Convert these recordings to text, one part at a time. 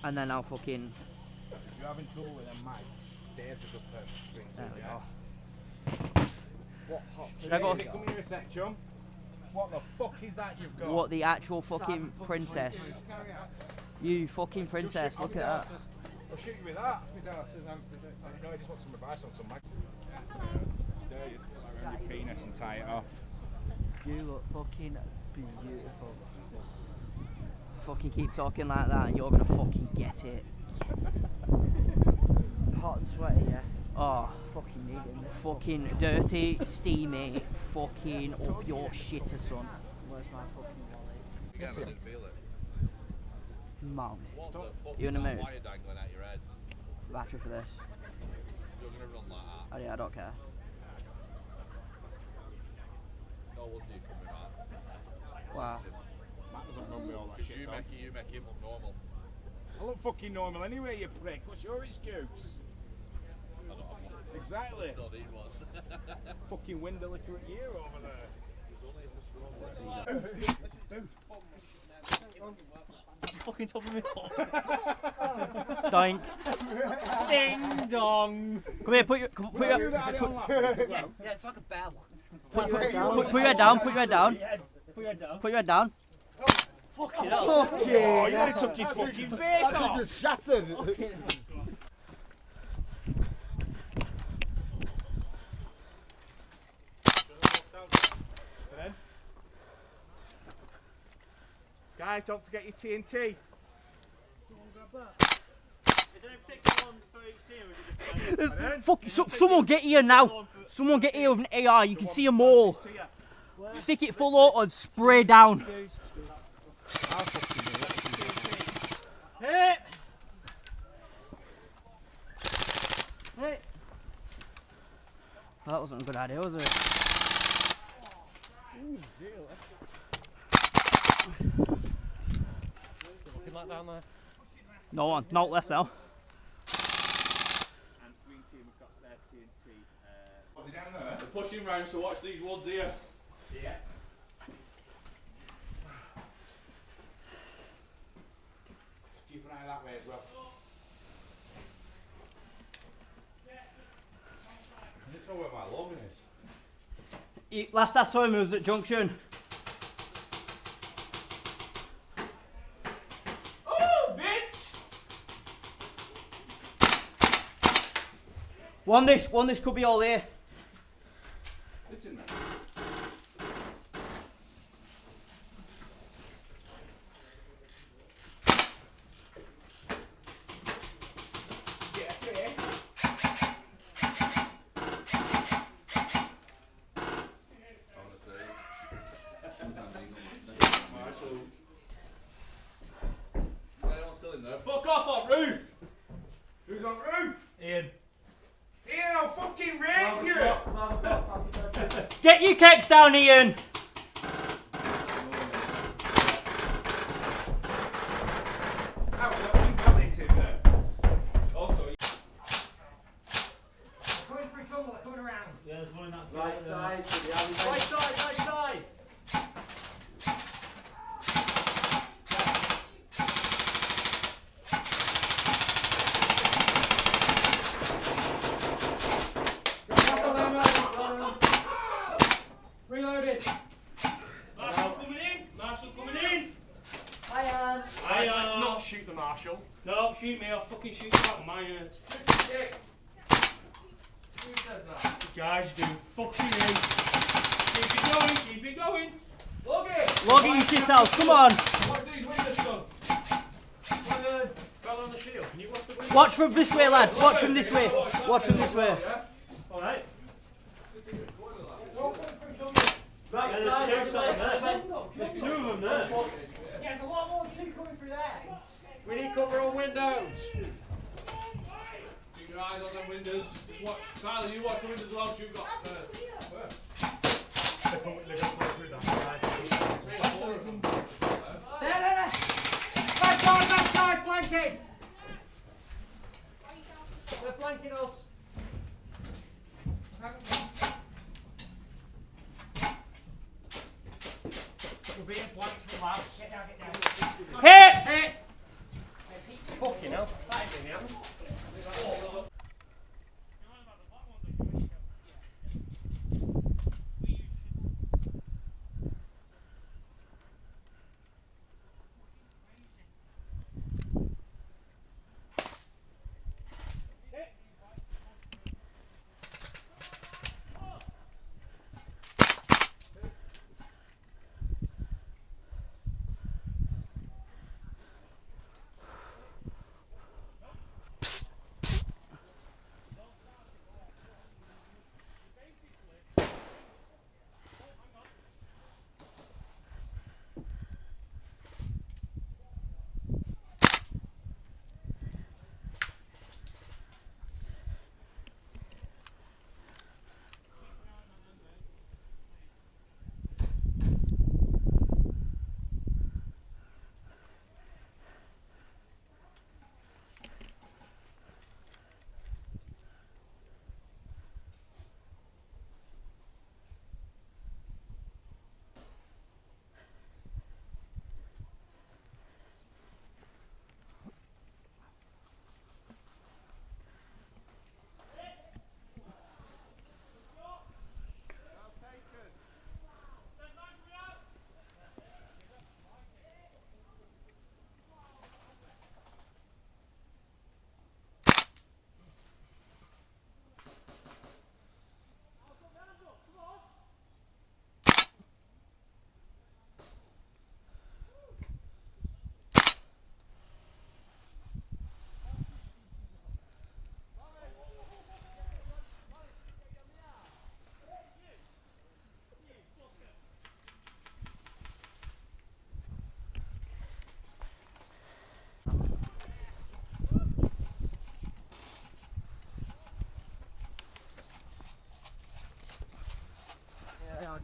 And then I'll fucking... If you're having trouble with them mics, there's a good person to speak to. There we go. What hot Should I go? Come here a sec, chum. What the fuck is that you've got? What, the actual fucking princess? You fucking princess, look at that. I'll shoot you with that. It's my daughter's. No, I just want some advice on some mic. There you go around your penis and tie it off. You look fucking beautiful. Fucking keep talking like that and you're gonna fucking get it. Hot and sweaty, yeah. Oh, Fucking need it. fucking dirty, steamy, fucking up your shitter, son. Where's my fucking wallet? Again, I didn't feel it. Man. What the fuck You in is the that mood? wire dangling out your head? Battery for this. You're gonna run like that. Oh yeah, I don't care. No wonder you come with that. Wow. Matt doesn't run me all that shit. You make him look normal. I look fucking normal anyway, you prick. What's your excuse? I don't have one. Exactly. Don't need one. Fucking window liquor at you over there. Fucking top of me. Doink. Ding dong. Come here, put your Yeah, it's like a bell. put your head down, put your head down. Put your head down. Put your head down. Fucking hell. Oh, you nearly took his fucking face off. Just shattered. Guys, don't forget your TNT. Someone get here now. Someone get here with an AR. You can see them all. Stick it full auto and spray down. Hey! Hey! That wasn't a good idea, was it? Looking like down there. No one, not left now. And green team have got their TNT. Are they down there? They're pushing round, so watch these woods here. Yeah. Just keep an eye that way as well. I don't know where my Logan is. Last I saw him, he was at Junction. Oh, bitch! One this could be all there. It's in there. Anyone's still in there? Fuck off on roof! Who's on roof? Ian. Ian, I'll fucking rape you! Get your keks down, Ian. How is in there? Also, Coming through tunnel, coming around. Yeah, there's one in that Right side. Right side, right side. Reloaded. Marshall coming in! Marshall coming in! Hiya. Let's not shoot the marshal. No, shoot me, I'll fucking shoot you out of my hands. Who said that? Guys, you're doing fucking ace. Keep it going, keep it going. Look it! Log it, you shit house, come on. Watch these windows, son. Fell on the shield. Can you watch the window? Watch from this way, lad. Watch from this way. Watch from this way. Alright. Right, Yeah, there's two outside there. There's two of them there. Yeah, there's a lot more tree coming through there. We need cover on windows. Keep your eyes on them windows. Just watch. Tyler, you watch the windows along. You've got. There. Back side, flanking. They're flanking us. We're being flanked from labs. Get down. Hit! Hit. Fucking hell. That ain't been happening.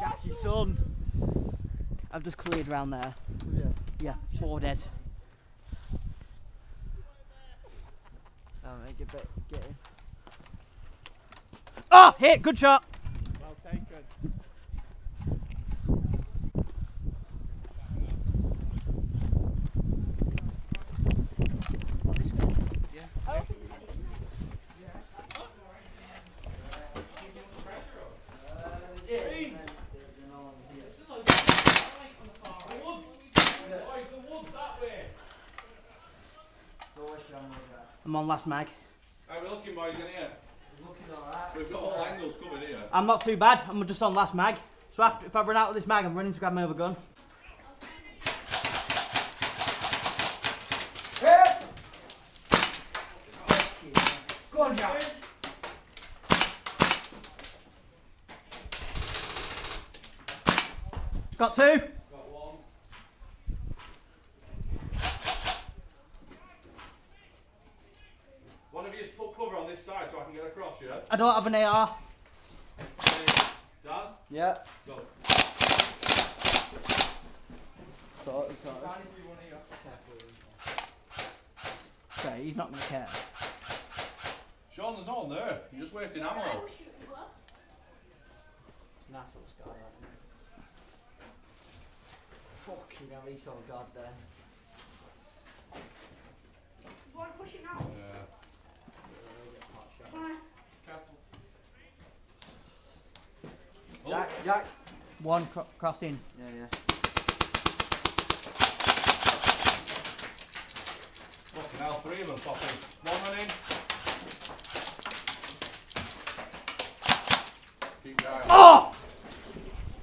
Jackie's son. I've just cleared around there. Yeah. Yeah, 4 dead. Make it bit. Get in. Oh, hit, good shot. Well taken. I'm on last mag. How are we looking, boys, in here? We've got all angles covered here. I'm not too bad, I'm just on last mag. So if I run out of this mag, I'm running to grab my other gun. Go on, Jack. Got 2. Got 1. One of you put cover on this side so I can get across, yeah? I don't have an AR. Dan? Yeah. Go. Sorry. Okay, he's not going to care. Sean, there's no one there. You're just wasting ammo. It's a nice little scar, right? Fucking hell, he's on guard there. You want to push it now? Yeah. Bye. Careful. Jack. 1 crossing. Yeah. Fucking hell, 3 of them popping. 1 running. Keep your eye on. Oh!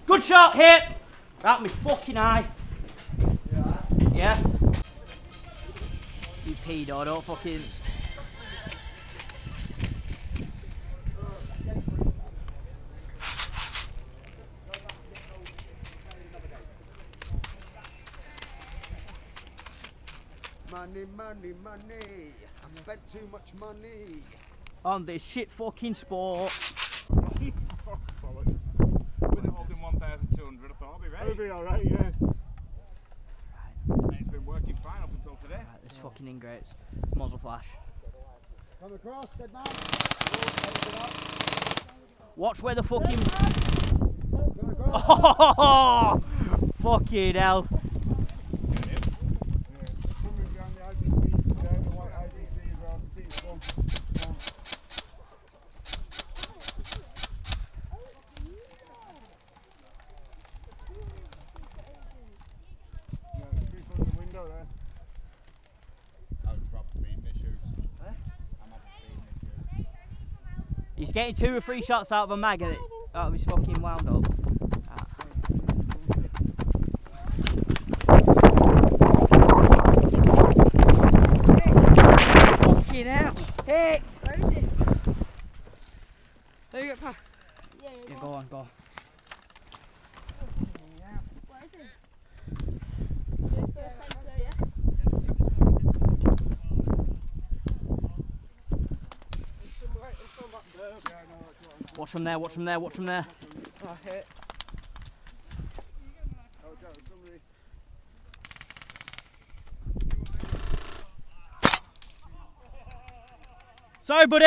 Good shot, hit! Right in my fucking eye. Yeah. You pedo, don't fucking... Money. I spent too much money. On this shit fucking sport. With it holding 1,200, I thought I'll be ready. It'll be alright, yeah. And it's been working fine up until today. Right, this fucking ingrates. Muzzle flash. Come across, dead man. Watch where the fucking... Come across. Oh, fucking hell. Coming down the open feet, down the white He's getting 2 or 3 shots out of a mag and out of his fucking wound up. Fucking hell. Hit. Where is it? There you get past. Yeah, go on, go on. Where is it? Watch from there, watch from there, watch from there. Oh, hit. Sorry, buddy.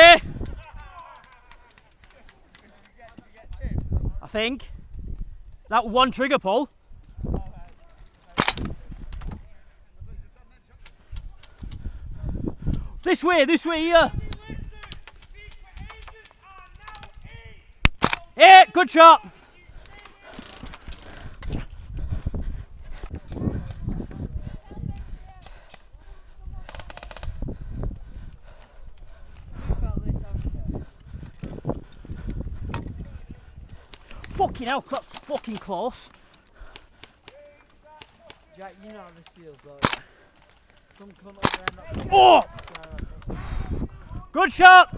I think. That one trigger pull. This way, here. Hit, good shot. Fucking hell, that's fucking close. Jack, you know how this feels, though. Some cunt over there not. Oh! Good shot.